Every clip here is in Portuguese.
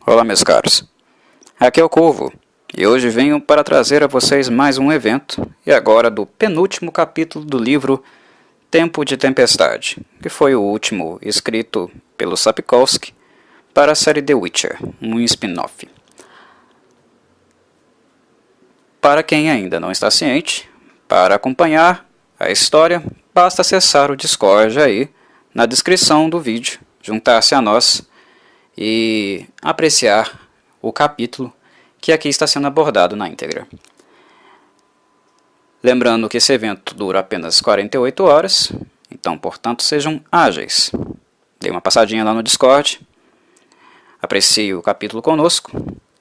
Olá, meus caros. Aqui é o Corvo, e hoje venho para trazer a vocês mais um evento, e agora do penúltimo capítulo do livro Tempo de Tempestade, que foi o último escrito pelo Sapkowski para a série The Witcher, um spin-off. Para quem ainda não está ciente, para acompanhar a história, basta acessar o Discord aí, na descrição do vídeo, juntar-se a nós e apreciar o capítulo que aqui está sendo abordado na íntegra. Lembrando que esse evento dura apenas 48 horas, então, portanto, sejam ágeis. Dê uma passadinha lá no Discord, aprecie o capítulo conosco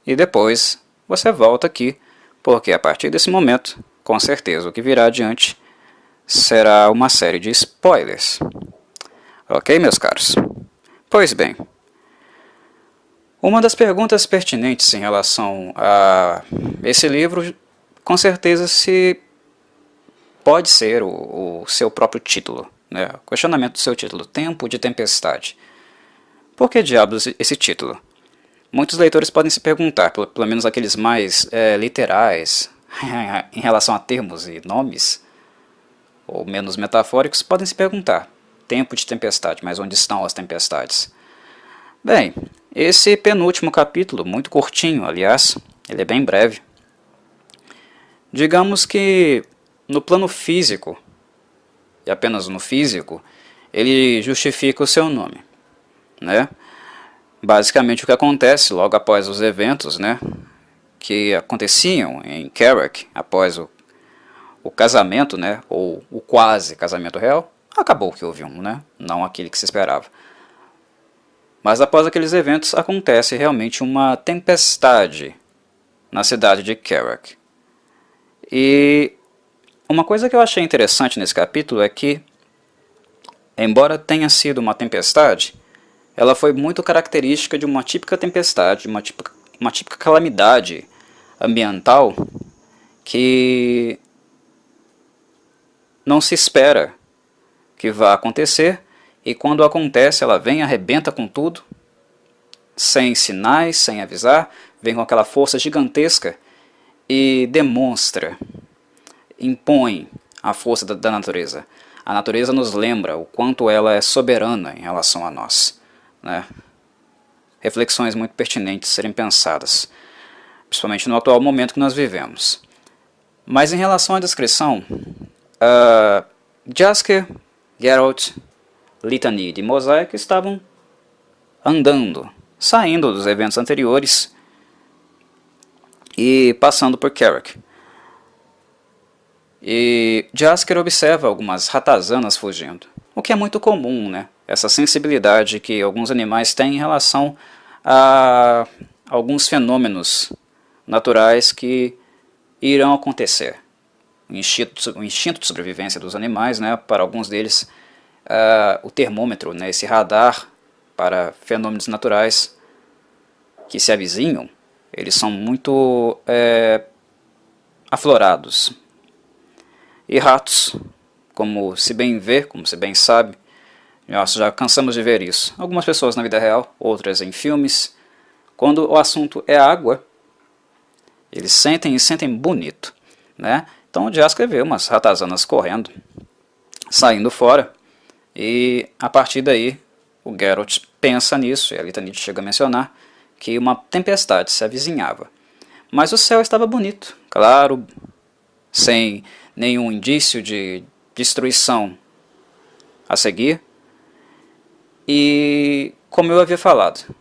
e depois você volta aqui, porque a partir desse momento, com certeza o que virá adiante será uma série de spoilers. Ok, meus caros? Pois bem, uma das perguntas pertinentes em relação a esse livro, com certeza, se pode ser o seu próprio título, né? O questionamento do seu título, Tempo de Tempestade. Por que diabos esse título? Muitos leitores podem se perguntar, pelo menos aqueles mais literais, em relação a termos e nomes, ou menos metafóricos, podem se perguntar, Tempo de Tempestade, mas onde estão as tempestades? Bem, esse penúltimo capítulo, muito curtinho, aliás, ele é bem breve. Digamos que no plano físico, e apenas no físico, ele justifica o seu nome, né? Basicamente o que acontece logo após os eventos, né, que aconteciam em Carrick, após o casamento, né, ou o quase casamento real, acabou que houve um, né, não aquele que se esperava. Mas após aqueles eventos acontece realmente uma tempestade na cidade de Carrick. E uma coisa que eu achei interessante nesse capítulo é que, embora tenha sido uma tempestade, ela foi muito característica de uma típica tempestade, uma típica calamidade ambiental que não se espera que vá acontecer. E quando acontece, ela vem, arrebenta com tudo, sem sinais, sem avisar, vem com aquela força gigantesca e demonstra, impõe a força da natureza. A natureza nos lembra o quanto ela é soberana em relação a nós, né? Reflexões muito pertinentes serem pensadas, principalmente no atual momento que nós vivemos. Mas em relação à descrição, Jaskier, Geralt, Litany e Mosaic estavam andando, saindo dos eventos anteriores e passando por Carrick. E Jaskier observa algumas ratazanas fugindo, o que é muito comum, né? Essa sensibilidade que alguns animais têm em relação a alguns fenômenos naturais que irão acontecer. O instinto de sobrevivência dos animais, né? Para alguns deles, o termômetro, né, esse radar para fenômenos naturais que se avizinham, eles são muito aflorados. E ratos, como se bem vê, como se bem sabe, nós já cansamos de ver isso. Algumas pessoas na vida real, outras em filmes. Quando o assunto é água, eles sentem e sentem bonito, né? Então o Jaskier vê umas ratazanas correndo, saindo fora. E a partir daí, o Geralt pensa nisso, e a Litany chega a mencionar que uma tempestade se avizinhava. Mas o céu estava bonito, claro, sem nenhum indício de destruição a seguir. E, como eu havia falado,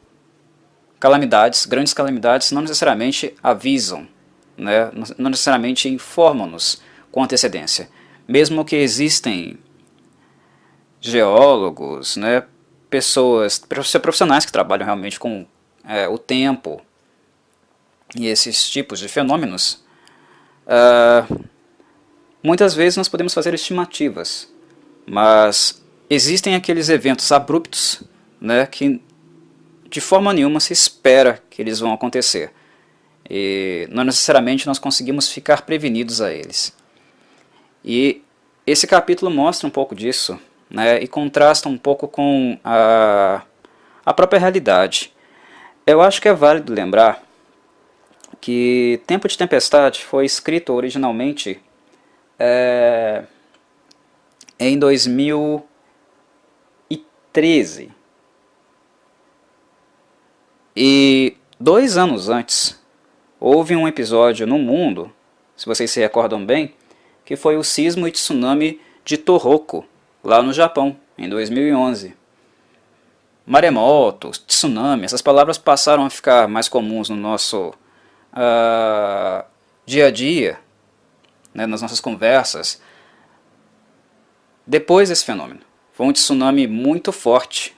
calamidades, grandes calamidades, não necessariamente avisam, né? Não necessariamente informam-nos com antecedência. Mesmo que existem geólogos, né, profissionais que trabalham realmente com o tempo e esses tipos de fenômenos, muitas vezes nós podemos fazer estimativas, mas existem aqueles eventos abruptos, né, que de forma nenhuma se espera que eles vão acontecer, e não necessariamente nós conseguimos ficar prevenidos a eles. E esse capítulo mostra um pouco disso, né, e contrasta um pouco com a própria realidade. Eu acho que é válido lembrar que Tempo de Tempestade foi escrito originalmente em 2013. E 2 anos antes, houve um episódio no mundo, se vocês se recordam bem, que foi o sismo e tsunami de Tohoku, lá no Japão, em 2011. Maremoto, tsunami, essas palavras passaram a ficar mais comuns no nosso dia a dia, né, nas nossas conversas, depois desse fenômeno. Foi um tsunami muito forte,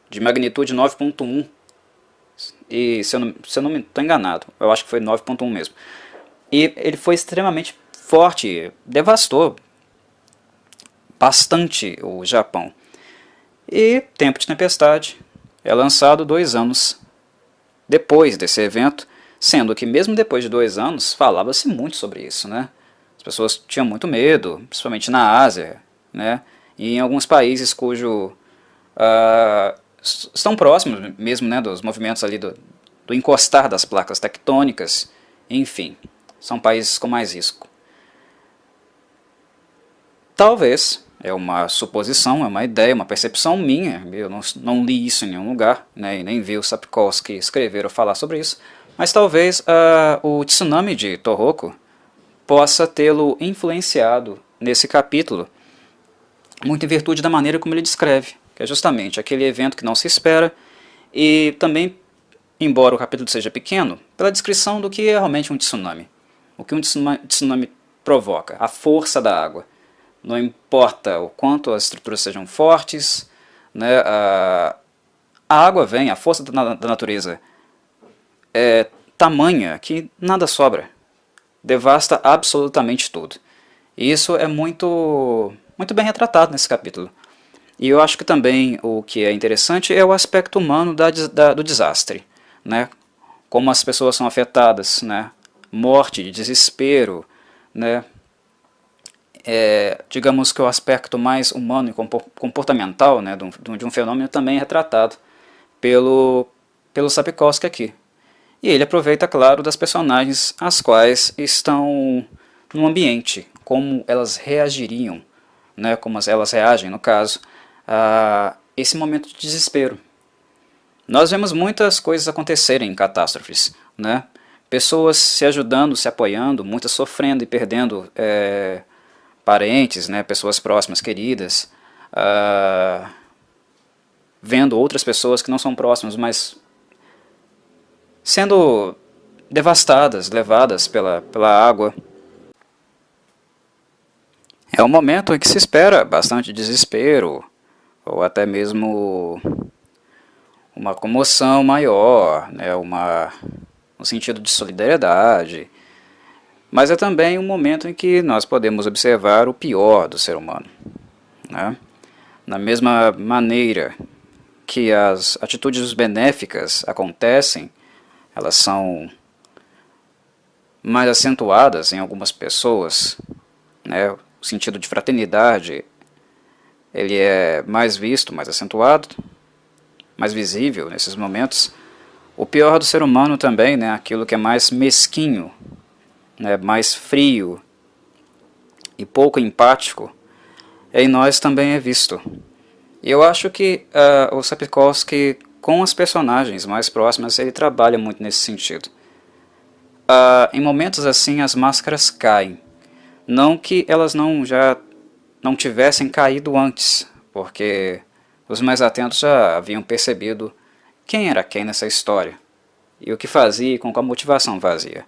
de magnitude 9.1, e se eu não estou enganado, eu acho que foi 9.1 mesmo. E ele foi extremamente forte, devastou bastante o Japão. E Tempo de Tempestade é lançado 2 anos depois desse evento, sendo que mesmo depois de 2 anos falava-se muito sobre isso, né? As pessoas tinham muito medo, principalmente na Ásia, né? E em alguns países cujo estão próximos mesmo, né, dos movimentos ali do encostar das placas tectônicas, enfim, são países com mais risco. Talvez, é uma suposição, é uma ideia, uma percepção minha, eu não li isso em nenhum lugar, né, e nem vi o Sapkowski escrever ou falar sobre isso, mas talvez o tsunami de Tohoku possa tê-lo influenciado nesse capítulo, muito em virtude da maneira como ele descreve, que é justamente aquele evento que não se espera, e também, embora o capítulo seja pequeno, pela descrição do que é realmente um tsunami. O que um tsunami provoca, a força da água. Não importa o quanto as estruturas sejam fortes, né, a água vem, a força da natureza é tamanha que nada sobra, devasta absolutamente tudo. E isso é muito bem retratado nesse capítulo. E eu acho que também o que é interessante é o aspecto humano do desastre, né? Como as pessoas são afetadas, né? Morte, desespero, né? Digamos que o aspecto mais humano e comportamental, né, de um fenômeno também é retratado pelo Sapkowski aqui. E ele aproveita, claro, das personagens as quais estão no ambiente, como elas reagiriam, né, como elas reagem, no caso, a esse momento de desespero. Nós vemos muitas coisas acontecerem em catástrofes, né? Pessoas se ajudando, se apoiando, muitas sofrendo e perdendo parentes, né, pessoas próximas, queridas, vendo outras pessoas que não são próximas, mas sendo devastadas, levadas pela água. É um momento em que se espera bastante desespero, ou até mesmo uma comoção maior, né, um sentido de solidariedade, mas é também um momento em que nós podemos observar o pior do ser humano, né? Na mesma maneira que as atitudes benéficas acontecem, elas são mais acentuadas em algumas pessoas, né? O sentido de fraternidade ele é mais visto, mais acentuado, mais visível nesses momentos. O pior do ser humano também, né? Aquilo que é mais mesquinho, né, mais frio e pouco empático, em nós também é visto. E eu acho que o Sapkowski, com as personagens mais próximas, ele trabalha muito nesse sentido. Em momentos assim, as máscaras caem. Não que elas já não tivessem caído antes, porque os mais atentos já haviam percebido quem era quem nessa história, e o que fazia e com qual motivação fazia.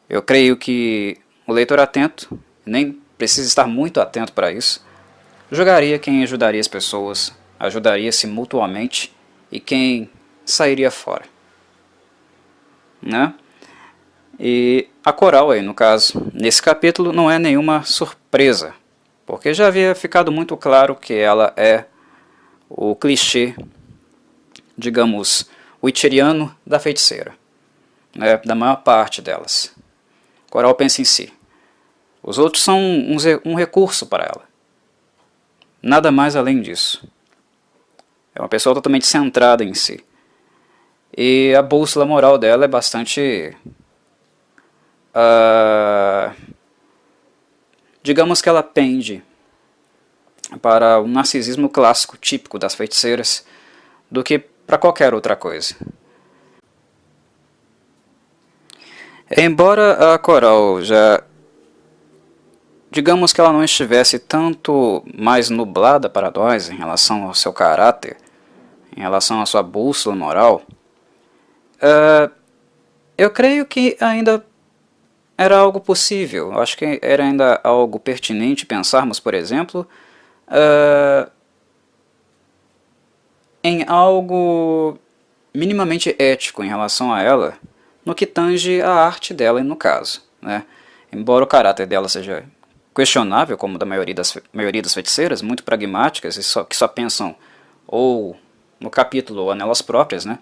Eu creio que o leitor atento, nem precisa estar muito atento para isso, julgaria quem ajudaria as pessoas, ajudaria-se mutuamente e quem sairia fora, né? E a Coral aí, no caso, nesse capítulo não é nenhuma surpresa, porque já havia ficado muito claro que ela é o clichê, digamos, witcheriano da feiticeira, né, da maior parte delas. Coral pensa em si. Os outros são um recurso para ela. Nada mais além disso. É uma pessoa totalmente centrada em si. E a bússola moral dela é bastante... digamos que ela pende para o narcisismo clássico típico das feiticeiras do que para qualquer outra coisa. Embora a Coral já... digamos que ela não estivesse tanto mais nublada para nós em relação ao seu caráter, em relação à sua bússola moral, eu creio que ainda era algo possível. Eu acho que era ainda algo pertinente pensarmos, por exemplo, em algo minimamente ético em relação a ela, no que tange a arte dela, no caso, né? Embora o caráter dela seja questionável, como da maioria das feiticeiras, muito pragmáticas, e que só pensam ou no capítulo ou nelas próprias, né?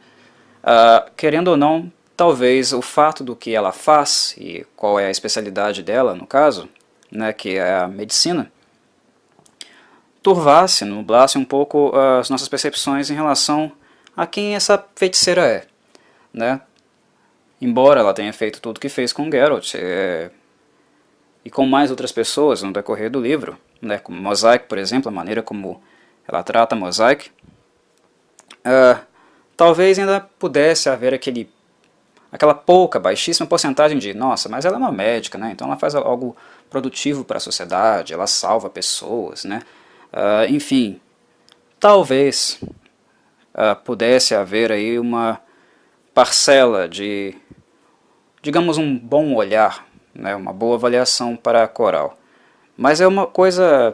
Querendo ou não, talvez o fato do que ela faz e qual é a especialidade dela, no caso, né, que é a medicina, turvasse, nublasse um pouco as nossas percepções em relação a quem essa feiticeira é, né? Embora ela tenha feito tudo o que fez com Geralt e com mais outras pessoas no decorrer do livro, né, como Mosaic, por exemplo, a maneira como ela trata Mosaic, talvez ainda pudesse haver aquela pouca, baixíssima porcentagem de nossa, mas ela é uma médica, né, então ela faz algo produtivo para a sociedade, ela salva pessoas, né, enfim, talvez pudesse haver aí uma parcela de, digamos, um bom olhar, né, uma boa avaliação para a Coral. Mas é uma coisa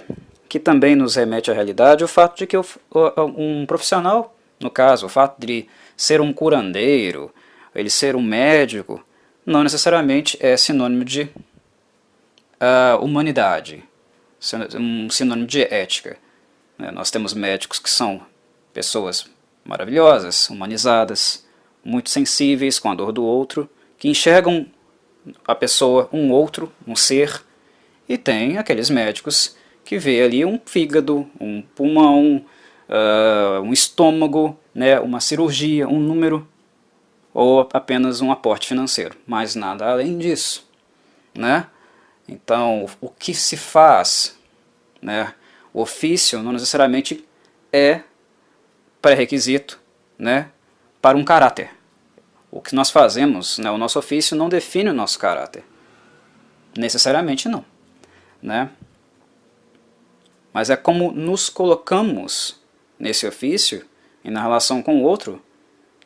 que também nos remete à realidade, o fato de que um profissional, no caso, o fato de ser um curandeiro, ele ser um médico, não necessariamente é sinônimo de humanidade, um sinônimo de ética. Nós temos médicos que são pessoas maravilhosas, humanizadas, muito sensíveis com a dor do outro, que enxergam a pessoa, um outro, um ser, e tem aqueles médicos que vê ali um fígado, um pulmão, um estômago, né, uma cirurgia, um número, ou apenas um aporte financeiro, mas nada além disso, né? Então, o que se faz, né, o ofício não necessariamente é pré-requisito, né, para um caráter. O que nós fazemos, né, o nosso ofício não define o nosso caráter. Necessariamente não, né? Mas é como nos colocamos nesse ofício e na relação com o outro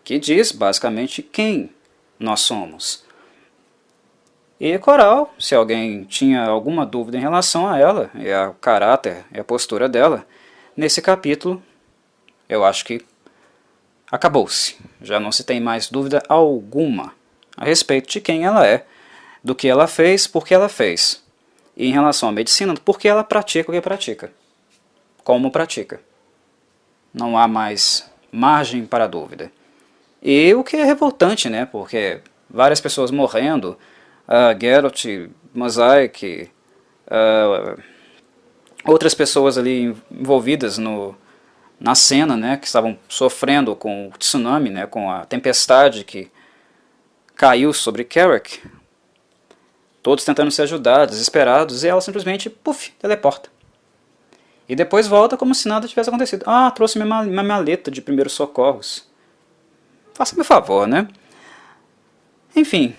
que diz basicamente quem nós somos. E Coral, se alguém tinha alguma dúvida em relação a ela, e ao caráter e a postura dela, nesse capítulo eu acho que acabou-se. Já não se tem mais dúvida alguma a respeito de quem ela é, do que ela fez, por que ela fez. E em relação à medicina, por que ela pratica o que pratica. Como pratica. Não há mais margem para dúvida. E o que é revoltante, né? Porque várias pessoas morrendo, Geralt, Mosaic, outras pessoas ali envolvidas na cena, né, que estavam sofrendo com o tsunami, né, com a tempestade que caiu sobre Carrick, todos tentando se ajudar, desesperados, e ela simplesmente, puf, teleporta. E depois volta como se nada tivesse acontecido. Trouxe minha maleta de primeiros socorros. Faça-me favor, né? Enfim.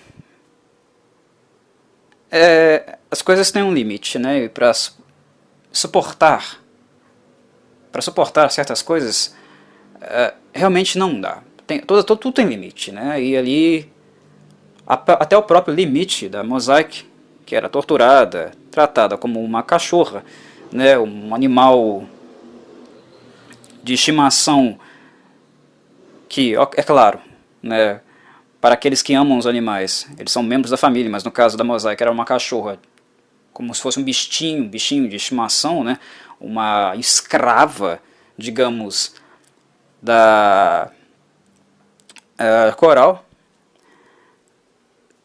As coisas têm um limite, né? E para suportar certas coisas, realmente não dá. Tudo tem limite, né? E ali, até o próprio limite da Mosaic, que era torturada, tratada como uma cachorra, né? Um animal de estimação que, é claro, né? Para aqueles que amam os animais, eles são membros da família, mas no caso da Mosaic era uma cachorra, como se fosse um bichinho de estimação, né? Uma escrava, digamos, da Coral.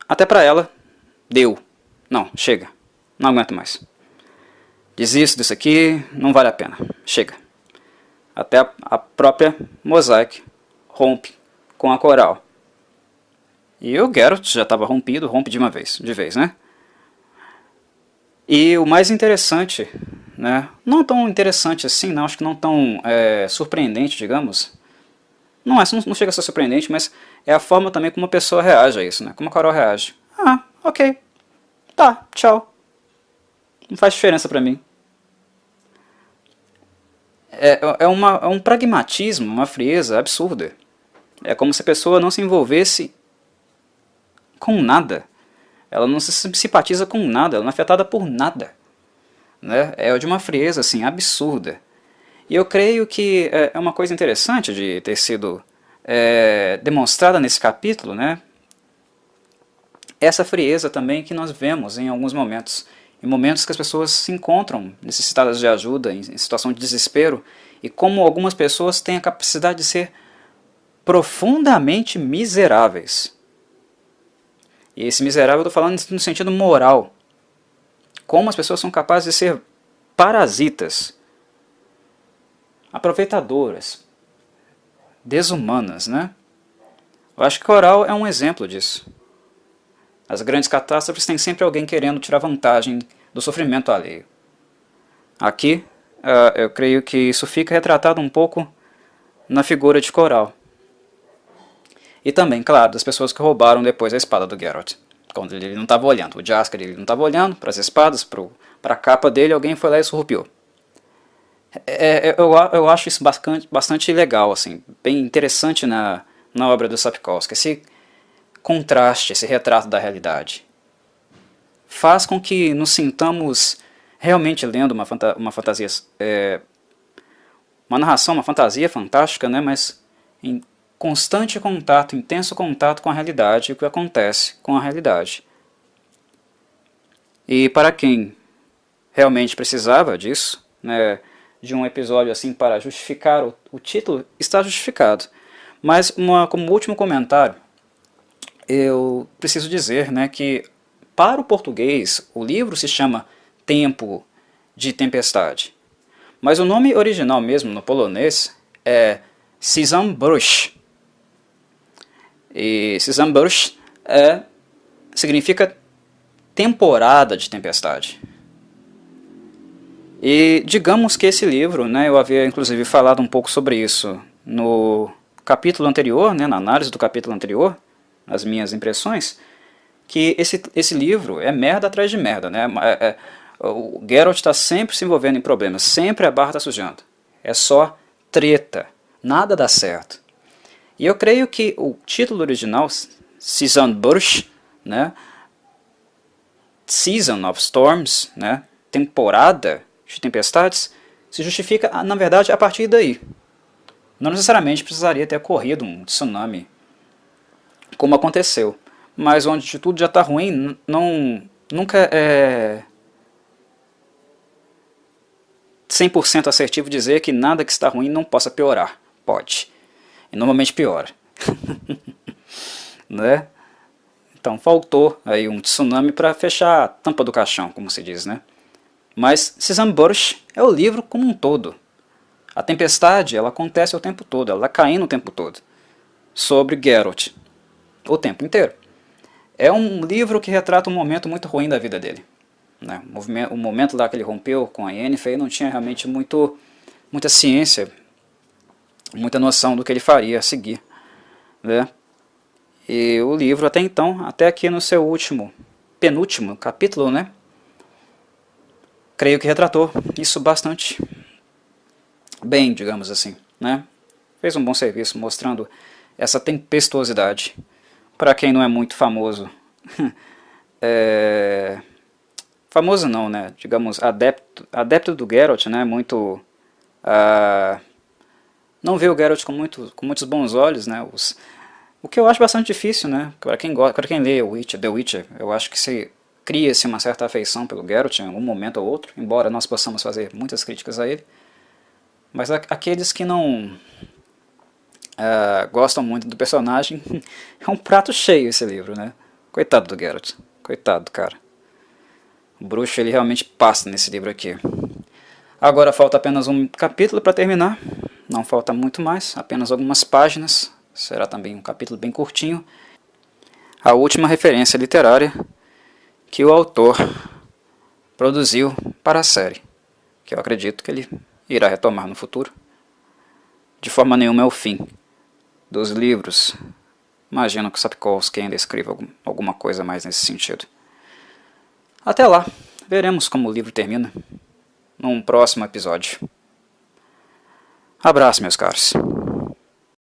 Até para ela, deu. Não, chega. Não aguento mais. Desisto disso aqui, não vale a pena. Chega. Até a própria Mosaic rompe com a coral. E o Geralt já estava rompido, rompe de vez, né? E o mais interessante, né? Não tão interessante assim, não, acho que não tão surpreendente, digamos. Não chega a ser surpreendente, mas é a forma também como a pessoa reage a isso, né? Como a coral reage. Ah, ok. Tá, tchau. Não faz diferença pra mim. É um pragmatismo, uma frieza absurda. É como se a pessoa não se envolvesse com nada. Ela não se simpatiza com nada, ela não é afetada por nada. Né? É de uma frieza assim, absurda. E eu creio que é uma coisa interessante de ter sido demonstrada nesse capítulo, né? Essa frieza também que nós vemos em alguns momentos. Em momentos que as pessoas se encontram necessitadas de ajuda, em situação de desespero, e como algumas pessoas têm a capacidade de ser profundamente miseráveis. E esse miserável eu estou falando no sentido moral. Como as pessoas são capazes de ser parasitas, aproveitadoras, desumanas, né? Eu acho que Coral é um exemplo disso. As grandes catástrofes têm sempre alguém querendo tirar vantagem do sofrimento alheio. Aqui, eu creio que isso fica retratado um pouco na figura de Coral. E também, claro, das pessoas que roubaram depois a espada do Geralt. Quando ele não estava olhando. O Jaskier ele não estava olhando para as espadas, para a capa dele, alguém foi lá e surrupiou. Eu acho isso bastante legal, assim, bem interessante na obra do Sapkowski. Esse contraste, esse retrato da realidade. Faz com que nos sintamos realmente lendo uma fantasia, uma narração, uma fantasia fantástica, né, mas em constante contato, intenso contato com a realidade e o que acontece com a realidade. E para quem realmente precisava disso, né, de um episódio assim para justificar o título, está justificado. Mas como último comentário, eu preciso dizer, né, que para o português o livro se chama Tempo de Tempestade, mas o nome original mesmo no polonês é Sezamburz. E Sezamburz significa temporada de tempestade. E digamos que esse livro, né, eu havia inclusive falado um pouco sobre isso no capítulo anterior, né, na análise do capítulo anterior, nas minhas impressões, que esse livro é merda atrás de merda, né? O Geralt está sempre se envolvendo em problemas, sempre a barra está sujando. É só treta, nada dá certo. E eu creio que o título original, Sezamburz, né, Season of Storms, né, temporada de tempestades, se justifica, na verdade, a partir daí. Não necessariamente precisaria ter ocorrido um tsunami, como aconteceu, mas onde tudo já está ruim, nunca é 100% assertivo dizer que nada que está ruim não possa piorar. Pode. E normalmente piora. Né? Então faltou aí um tsunami para fechar a tampa do caixão, como se diz, né? Mas Sezamburz é o livro como um todo. A tempestade, ela acontece o tempo todo, ela está caindo o tempo todo. Sobre Geralt. O tempo inteiro. É um livro que retrata um momento muito ruim da vida dele. Né? O momento lá que ele rompeu com a Yennefer, não tinha realmente muita ciência, muita noção do que ele faria a seguir. Né? E o livro até então, até aqui no seu penúltimo capítulo, né? Creio que retratou isso bastante bem, digamos assim. Né? Fez um bom serviço mostrando essa tempestuosidade. Para quem não é muito famoso, famoso não, né? Digamos, adepto do Geralt, né? Muito, não vê o Geralt com muitos bons olhos, né? O que eu acho bastante difícil, né? Para quem lê The Witcher, eu acho que se cria-se uma certa afeição pelo Geralt em algum momento ou outro, embora nós possamos fazer muitas críticas a ele. Mas aqueles que não gostam muito do personagem, é um prato cheio esse livro, né? Coitado do Geralt, coitado, cara. O bruxo ele realmente passa nesse livro aqui. Agora falta apenas um capítulo para terminar, não falta muito mais, apenas algumas páginas, será também um capítulo bem curtinho. A última referência literária que o autor produziu para a série, que eu acredito que ele irá retomar no futuro. De forma nenhuma é o fim dos livros. Imagino que Sapkowski ainda escreva alguma coisa mais nesse sentido. Até lá, veremos como o livro termina num próximo episódio. Abraço, meus caros.